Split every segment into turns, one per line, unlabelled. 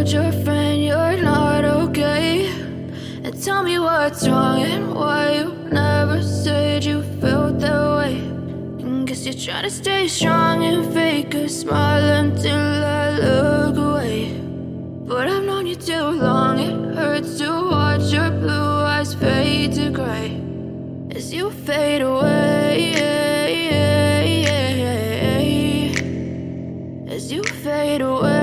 told your friend you're not okay? And tell me what's wrong and why you never said you felt that way. And guess you're trying to stay strong and fake a smile until I look away. But I've known you too long, it hurts to watch your blue eyes fade to gray as you fade away, as you fade away.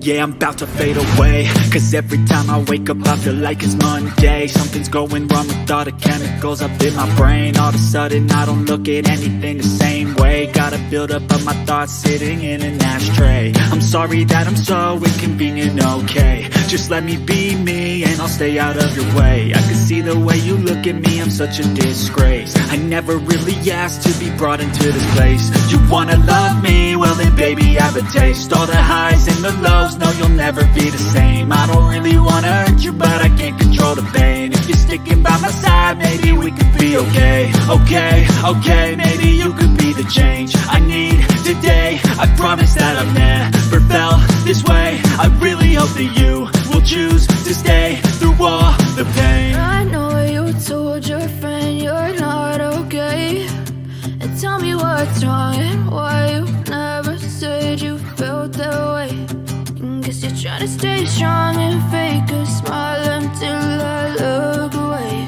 Yeah, I'm about to fade away, cause every time I wake up I feel like it's Monday. Something's going wrong with all the chemicals up in my brain. All of a sudden I don't look at anything the same way. Gotta build up of my thoughts sitting in an ashtray. I'm sorry that I'm so inconvenient, okay? Just let me be me and I'll stay out of your way. I can see the way you look at me, I'm such a disgrace. I never really asked to be brought into this place. You wanna love me? Well then baby I have a taste. All the highs and the lows, no you'll never be the same. I don't really wanna hurt you but I can't control the pain. If you're sticking by my side maybe we could be okay. Okay, maybe you could be the change I need today. I promise that I've never felt this way. I really hope that you will choose to stay through all the pain.
I know you told your friend you're not okay. And tell me what's wrong and why you never said you felt that way. And guess you're trying to stay strong and fake a smile until I look away.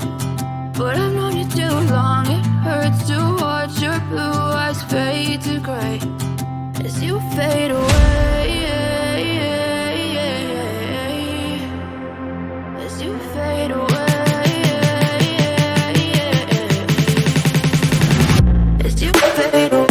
But I've known you too long, it hurts to watch your blue eyes fade to gray as you fade away, as you fade away, as you fade away.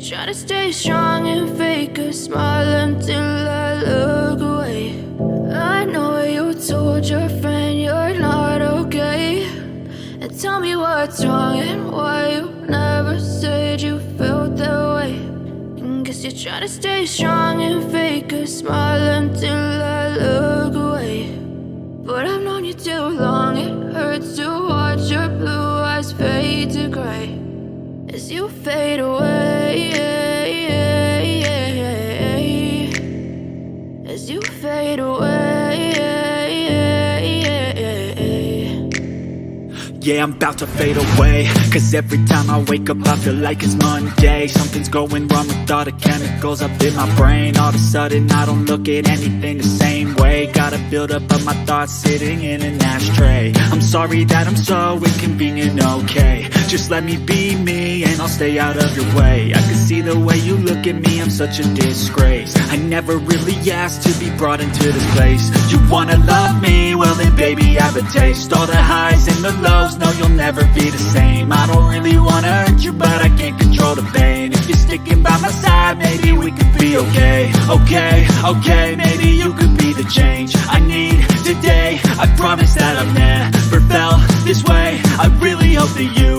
Try to stay strong and fake a smile until I look away. I know you told your friend you're not okay. And tell me what's wrong and why you never said you felt that way. And guess you're trying to stay strong and fake a smile until I look away. But I've known you too long, it hurts to watch your blue eyes fade to gray as you fade away, as you fade away.
Yeah, I'm about to fade away, cause every time I wake up I feel like it's Monday. Something's going wrong with all the chemicals up in my brain. All of a sudden I don't look at anything the same way. Gotta build up of my thoughts sitting in an ashtray. I'm sorry that I'm so inconvenient, okay. Just let me be me and I'll stay out of your way. I can see the way you look at me, I'm such a disgrace. I never really asked to be brought into this place. You wanna love me? Well then baby, have a taste. All the highs and the lows, no, you'll never be the same. I don't really wanna hurt you, but I can't control the pain. If you're sticking by my side, maybe we could be okay. Okay, maybe you could be the change I need today. I promise that I've never felt this way. I really hope that you